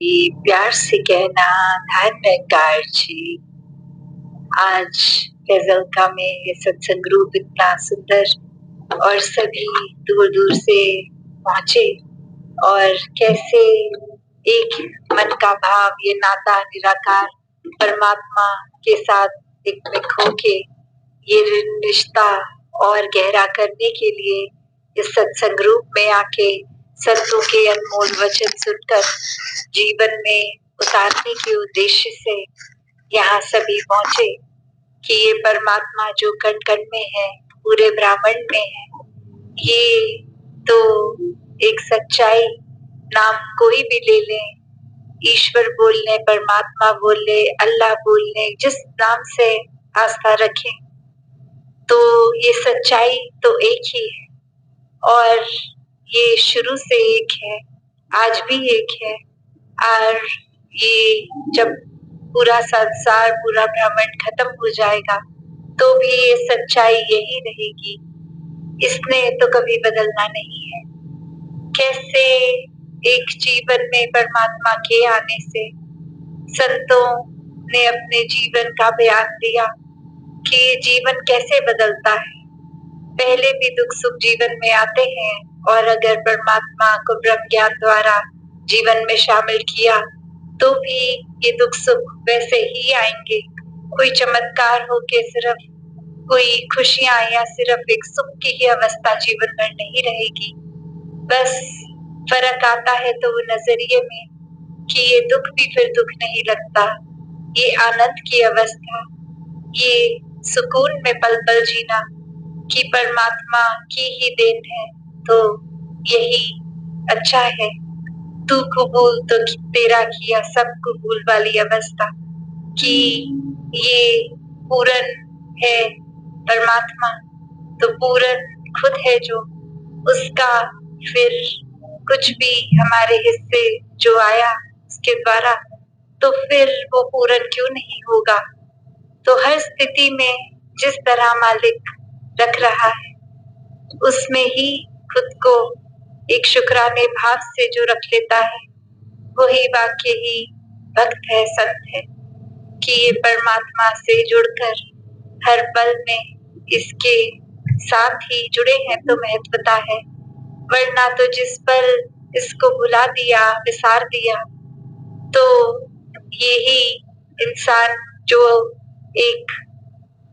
ये प्यार से कहना ध्यान में जी। आज फैजलका में ये सत्संग ग्रुप इतना सुंदर और सभी दूर दूर से पहुंचे और कैसे एक मन का भाव ये नाता निराकार परमात्मा के साथ एक में खो के ये रिश्ता और गहरा करने के लिए इस सत्संग रूप में आके संतों के अनमोल वचन सुनकर जीवन में उतारने के उद्देश्य से यहाँ सभी पहुंचे कि ये परमात्मा जो कण कण में है, पूरे ब्रह्मांड में है, ये तो एक सच्चाई नाम कोई भी ले लें, ईश्वर बोल लें, परमात्मा बोल लें, अल्लाह बोल लें, जिस नाम से आस्था रखें, तो ये सच्चाई तो एक ही है और ये शुरू से एक है, आज भी एक है। और ये जब पूरा संसार, पूरा ब्रह्मांड खत्म हो जाएगा तो भी ये सच्चाई यही रहेगी, इसने तो कभी बदलना नहीं है। कैसे एक जीवन में परमात्मा के आने से संतों ने अपने जीवन का बयान दिया कि ये जीवन कैसे बदलता है। पहले भी दुख सुख जीवन में आते हैं और अगर परमात्मा को ब्रह्म ज्ञान द्वारा जीवन में शामिल किया तो भी ये दुख सुख वैसे ही आएंगे। कोई चमत्कार हो के सिर्फ कोई खुशियां या सिर्फ एक सुख की ही अवस्था जीवन में नहीं रहेगी। बस फर्क आता है तो वो नजरिए में कि ये दुख भी फिर दुख नहीं लगता, ये आनंद की अवस्था, ये सुकून में पल पल जीना कि परमात्मा की ही देन है तो यही अच्छा है। तू कबूल तो तेरा किया सब कबूल वाली अवस्था कि ये पूरन है परमात्मा, तो पूरन खुद है जो, उसका फिर कुछ भी हमारे हिस्से जो आया उसके द्वारा तो फिर वो पूरन क्यों नहीं होगा। तो हर स्थिति में जिस तरह मालिक रख रहा है उसमें ही खुद को एक शुक्राने भाव से जो रख लेता है वही वाक्य ही भक्त है, संत है कि ये परमात्मा से जुड़कर हर पल में इसके साथ ही जुड़े हैं तो महत्वता है। वरना तो जिस पल इसको भुला दिया, विसार दिया, तो यही इंसान जो एक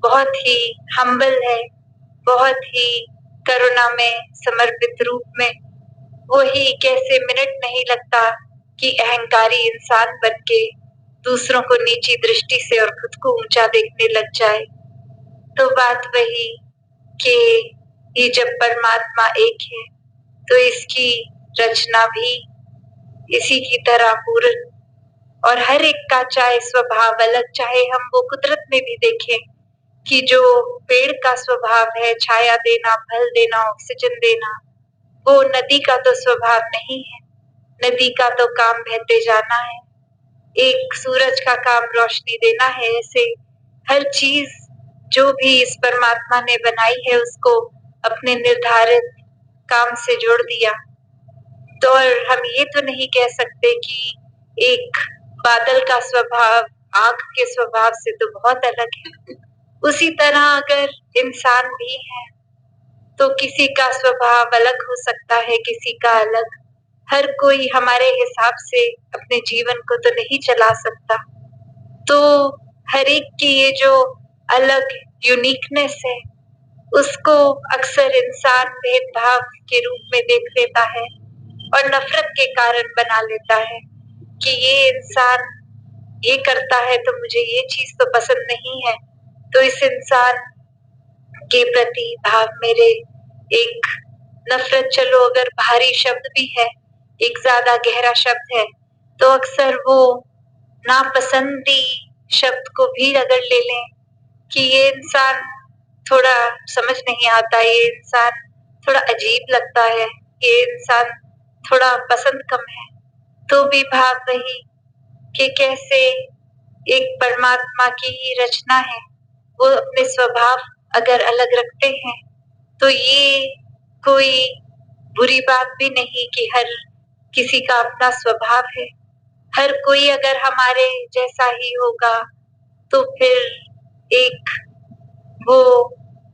बहुत ही हम्बल है, बहुत ही करुणा में समर्पित रूप में, वही कैसे मिनट नहीं लगता कि अहंकारी इंसान बन के दूसरों को नीची दृष्टि से और खुद को ऊंचा देखने लग जाए। तो बात वही कि ये जब परमात्मा एक है तो इसकी रचना भी इसी की तरह पूर्ण और हर एक का चाहे स्वभाव अलग, चाहे हम वो कुदरत में भी देखें कि जो पेड़ का स्वभाव है छाया देना, फल देना, ऑक्सीजन देना, वो नदी का तो स्वभाव नहीं है। नदी का तो काम बहते जाना है, एक सूरज का काम रोशनी देना है। ऐसे हर चीज जो भी इस परमात्मा ने बनाई है उसको अपने निर्धारित काम से जोड़ दिया। तो और हम ये तो नहीं कह सकते कि एक बादल का स्वभाव आग के स्वभाव से तो बहुत अलग है। उसी तरह अगर इंसान भी है तो किसी का स्वभाव अलग हो सकता है, किसी का अलग। हर कोई हमारे हिसाब से अपने जीवन को तो नहीं चला सकता। तो हर एक की ये जो अलग यूनिकनेस है उसको अक्सर इंसान भेदभाव के रूप में देख लेता है और नफरत के कारण बना लेता है कि ये इंसान ये करता है तो मुझे ये चीज तो पसंद नहीं है, तो इस इंसान के प्रति भाव मेरे एक नफरत, चलो अगर भारी शब्द भी है, एक ज्यादा गहरा शब्द है, तो अक्सर वो नापसंदी शब्द को भी अगर ले लें कि ये इंसान थोड़ा समझ नहीं आता, ये इंसान थोड़ा अजीब लगता है, ये इंसान थोड़ा पसंद कम है, तो भी भाव वही कि कैसे एक परमात्मा की ही रचना है, वो अपने स्वभाव अगर अलग रखते हैं तो ये कोई बुरी बात भी नहीं कि हर किसी का अपना स्वभाव है। हर कोई अगर हमारे जैसा ही होगा तो फिर एक वो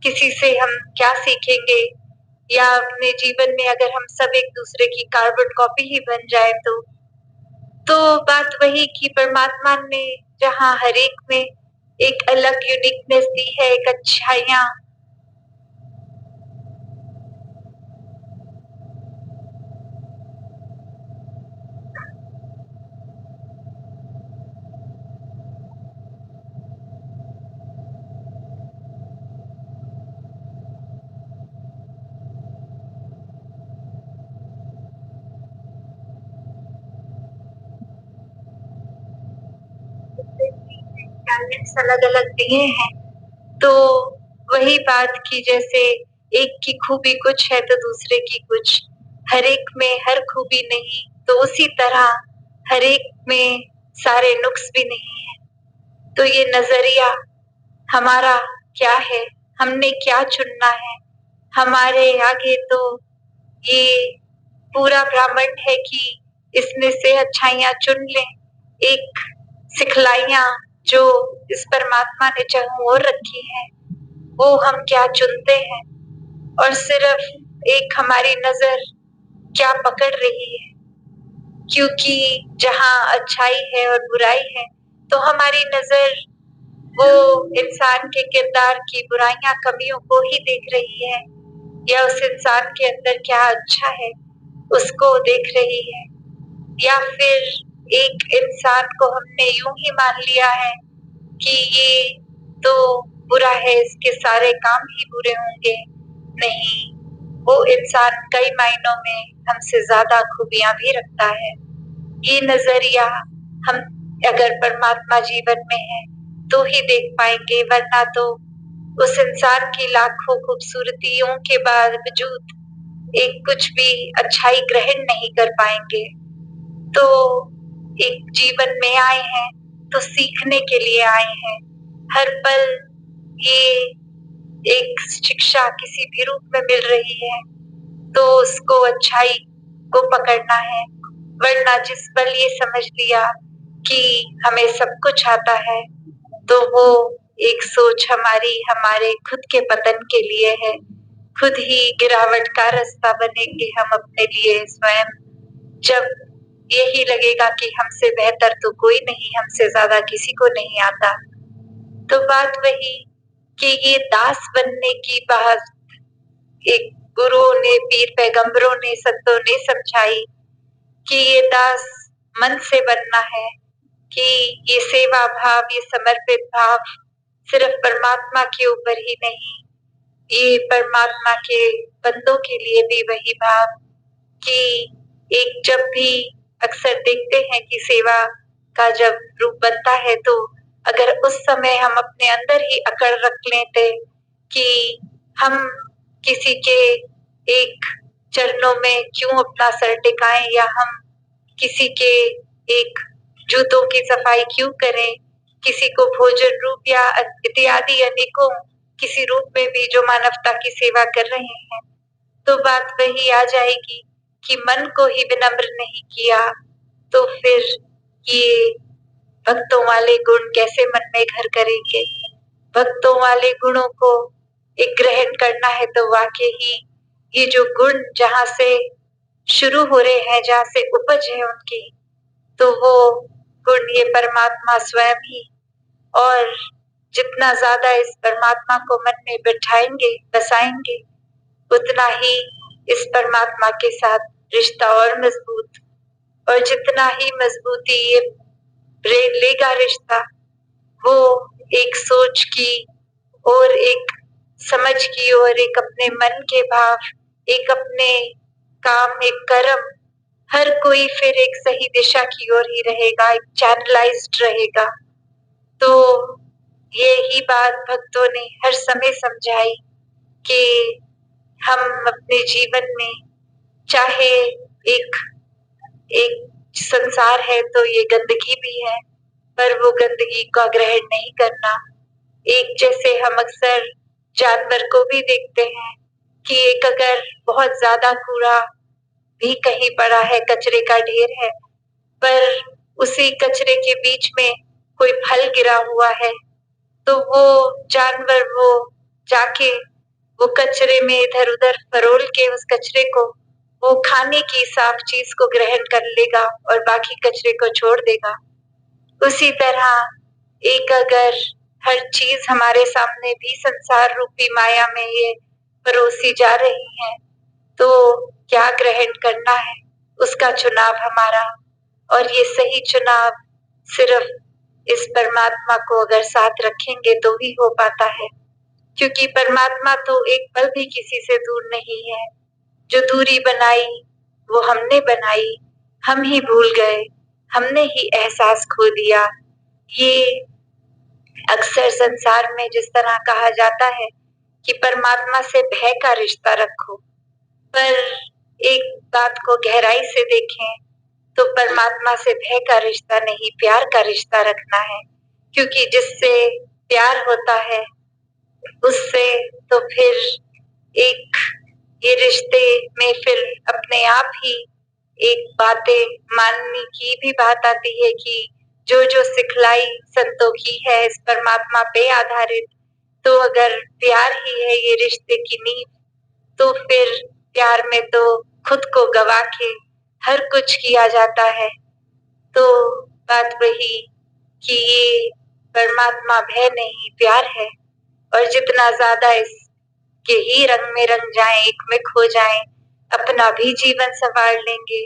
किसी से हम क्या सीखेंगे, या अपने जीवन में अगर हम सब एक दूसरे की कार्बन कॉपी ही बन जाए तो बात वही कि परमात्मा ने जहाँ हर एक में एक अलग यूनिकनेस दी है, एक अच्छाइयाँ, टैलेंट्स अलग अलग दिए हैं। तो वही बात की जैसे एक की खूबी कुछ है तो दूसरे की कुछ, हर एक में हर खूबी नहीं, तो उसी तरह हर एक में सारे नुक्स भी नहीं है। तो ये नजरिया हमारा क्या है, हमने क्या चुनना है, हमारे आगे तो ये पूरा ब्रह्मांड है कि इसमें से अच्छाइयाँ चुन लें, एक सिखलाइयाँ जो इस परमात्मा ने चाहूं और रखी है, वो हम क्या चुनते हैं, और सिर्फ एक हमारी नजर क्या पकड़ रही है। क्योंकि जहाँ अच्छाई है और बुराई है तो हमारी नजर वो इंसान के किरदार की बुराइयां कमियों को ही देख रही है, या उस इंसान के अंदर क्या अच्छा है उसको देख रही है, या फिर एक इंसान को हमने यूं ही मान लिया है कि ये तो बुरा है, इसके सारे काम ही बुरे होंगे। नहीं, वो इंसान कई मायनों में हमसे ज्यादा खूबियां भी रखता है। ये नजरिया हम अगर परमात्मा जीवन में है तो ही देख पाएंगे, वरना तो उस इंसान की लाखों खूबसूरतियों के बावजूद एक कुछ भी अच्छाई ग्रहण नहीं कर पाएंगे। तो एक जीवन में आए हैं तो सीखने के लिए आए हैं। हर पल ये एक शिक्षा किसी भी रूप में मिल रही है तो उसको अच्छाई को पकड़ना है, वरना जिस पल ये समझ लिया कि हमें सब कुछ आता है तो वो एक सोच हमारी हमारे खुद के पतन के लिए है। खुद ही गिरावट का रास्ता बनेंगे हम अपने लिए स्वयं, जब यही लगेगा कि हमसे बेहतर तो कोई नहीं, हमसे ज्यादा किसी को नहीं आता। तो बात वही कि ये दास बनने की बात एक गुरुओं ने, पीर पैगंबरों ने, संतों ने समझाई कि ये दास मन से बनना है, कि ये सेवा भाव, ये समर्पित भाव सिर्फ परमात्मा के ऊपर ही नहीं, ये परमात्मा के बंदों के लिए भी वही भाव कि एक जब भी अक्सर देखते हैं कि सेवा का जब रूप बनता है तो अगर उस समय हम अपने अंदर ही अकड़ रख लेते कि हम किसी के एक चरणों में क्यों अपना सर टिकाएं, या हम किसी के एक जूतों की सफाई क्यों करें, किसी को भोजन रूप या इत्यादि अनेकों किसी रूप में भी जो मानवता की सेवा कर रहे हैं, तो बात वही आ जाएगी कि मन को ही विनम्र नहीं किया तो फिर ये भक्तों वाले गुण कैसे मन में घर करेंगे। भक्तों वाले गुणों को एक ग्रहण करना है तो वाकई ही ये जो गुण जहाँ से शुरू हो रहे हैं, जहाँ से उपज है उनकी, तो वो गुण ये परमात्मा स्वयं ही, और जितना ज्यादा इस परमात्मा को मन में बिठाएंगे, बसाएंगे, उतना ही इस परमात्मा के साथ रिश्ता और मजबूत, और जितना ही मजबूती ये लेगा रिश्ता, वो एक सोच की और एक समझ की और एक अपने मन के भाव, एक अपने काम, एक कर्म, हर कोई फिर एक सही दिशा की ओर ही रहेगा, एक चैनलाइज्ड रहेगा। तो ये ही बात भक्तों ने हर समय समझाई कि हम अपने जीवन में चाहे एक एक संसार है तो ये गंदगी भी है, पर वो गंदगी का ग्रहण नहीं करना। एक जैसे हम अक्सर जानवर को भी देखते हैं कि एक अगर बहुत ज्यादा कूड़ा भी कहीं पड़ा है, कचरे का ढेर है, पर उसी कचरे के बीच में कोई फल गिरा हुआ है, तो वो जानवर वो जाके वो कचरे में इधर-उधर फरोल के उस कचरे को वो खाने की साफ चीज को ग्रहण कर लेगा और बाकी कचरे को छोड़ देगा। उसी तरह एक अगर हर चीज हमारे सामने भी संसार रूपी माया में ये परोसी जा रही है, तो क्या ग्रहण करना है उसका चुनाव हमारा। और ये सही चुनाव सिर्फ इस परमात्मा को अगर साथ रखेंगे तो ही हो पाता है, क्योंकि परमात्मा तो एक पल भी किसी से दूर नहीं है। जो दूरी बनाई वो हमने बनाई, हम ही भूल गए, हमने ही एहसास खो दिया। ये अक्सर संसार में जिस तरह कहा जाता है कि परमात्मा से भय का रिश्ता रखो, पर एक बात को गहराई से देखें तो परमात्मा से भय का रिश्ता नहीं, प्यार का रिश्ता रखना है। क्योंकि जिससे प्यार होता है उससे तो फिर एक ये रिश्ते में फिर अपने आप ही एक बातें मानने की भी बात आती है कि जो जो सिखलाई संतों की है इस परमात्मा पे आधारित, तो अगर प्यार ही है ये रिश्ते की नींव, तो फिर प्यार में तो खुद को गवा के हर कुछ किया जाता है। तो बात वही कि ये परमात्मा भय नहीं प्यार है, और जितना ज्यादा इसके ही रंग में रंग जाएं, एक में खो जाएं, अपना भी जीवन संवार लेंगे।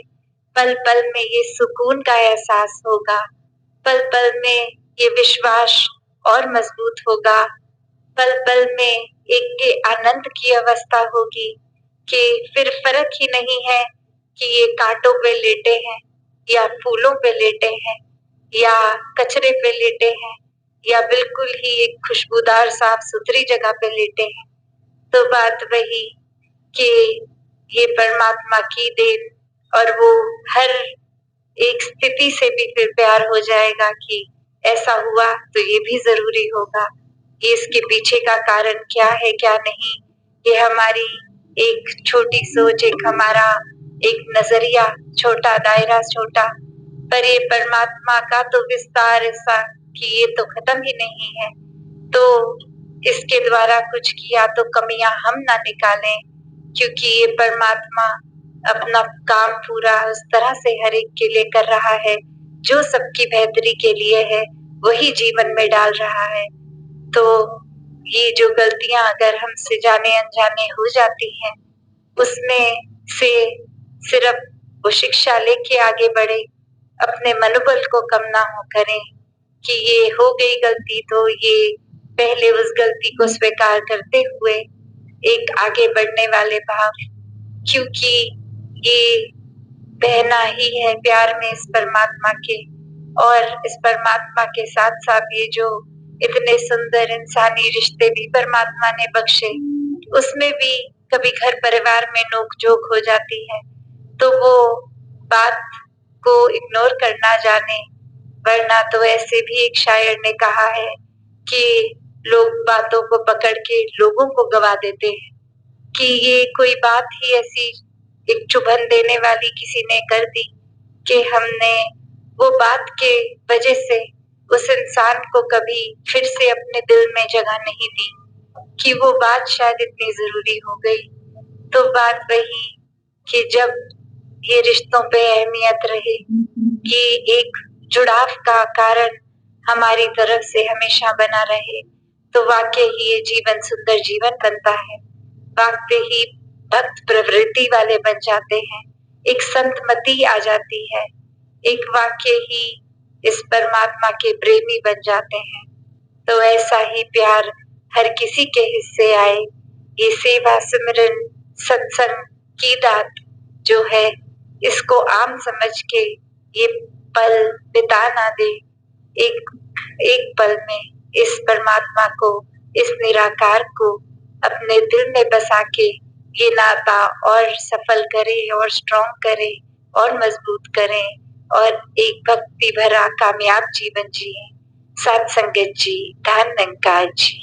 पल पल में ये सुकून का एहसास होगा, पल पल में ये विश्वास और मजबूत होगा, पल पल में एक के आनंद की अवस्था होगी कि फिर फर्क ही नहीं है कि ये कांटों पे लेटे हैं या फूलों पे लेटे हैं या कचरे पे लेटे हैं या बिल्कुल ही एक खुशबूदार साफ सुथरी जगह पे लेटे हैं। तो बात वही कि ये परमात्मा की देन, और वो हर एक स्थिति से भी फिर प्यार हो जाएगा कि ऐसा हुआ तो ये भी जरूरी होगा। ये इसके पीछे का कारण क्या है क्या नहीं, ये हमारी एक छोटी सोच, एक हमारा एक नजरिया छोटा, दायरा छोटा, पर ये परमात्मा का तो विस्तार ऐसा कि ये तो खत्म ही नहीं है। तो इसके द्वारा कुछ किया तो कमियां हम ना निकालें, क्योंकि ये परमात्मा अपना काम पूरा उस तरह से हर एक के लिए कर रहा है जो सबकी बेहतरी के लिए है, वही जीवन में डाल रहा है। तो ये जो गलतियां अगर हमसे जाने अनजाने हो जाती हैं, उसमें से सिर्फ वो शिक्षा लेके आगे बढ़े, अपने मनोबल को कम ना हो करें कि ये हो गई गलती, तो ये पहले उस गलती को स्वीकार करते हुए एक आगे बढ़ने वाले भाव, क्योंकि ये बहना ही है प्यार में इस परमात्मा के। और इस परमात्मा के साथ साथ ये जो इतने सुंदर इंसानी रिश्ते भी परमात्मा ने बख्शे, उसमें भी कभी घर परिवार में नोक झोंक हो जाती है, तो वो बात को इग्नोर करना जाने, वरना तो ऐसे भी एक शायर ने कहा है कि लोग बातों को पकड़ के लोगों को गवा देते हैं, कि ये कोई बात ही ऐसी एक चुभन देने वाली किसी ने कर दी कि हमने वो बात के वजह से उस इंसान को कभी फिर से अपने दिल में जगह नहीं दी, कि वो बात शायद इतनी जरूरी हो गई। तो बात वही कि जब ये रिश्तों पे अहमियत रहे कि एक जुड़ाव का कारण हमारी तरफ से हमेशा बना रहे, तो वाकई ही ये जीवन सुंदर जीवन बनता है। वाकई ही भक्त प्रवृत्ति वाले बन जाते हैं, एक संतमति आ जाती है, एक वाकई ही इस परमात्मा के प्रेमी बन जाते हैं। तो ऐसा ही प्यार हर किसी के हिस्से आए। ये सेवा सिमरन सत्संग की दात जो है, इसको आम समझ के ये पल बिता ना दे, एक एक पल में इस परमात्मा को, इस निराकार को अपने दिल में बसा के ये नाता और सफल करें और स्ट्रॉन्ग करें और मजबूत करें और एक भक्ति भरा कामयाब जीवन जिए। साथ संगत जी, धन निरंकार जी।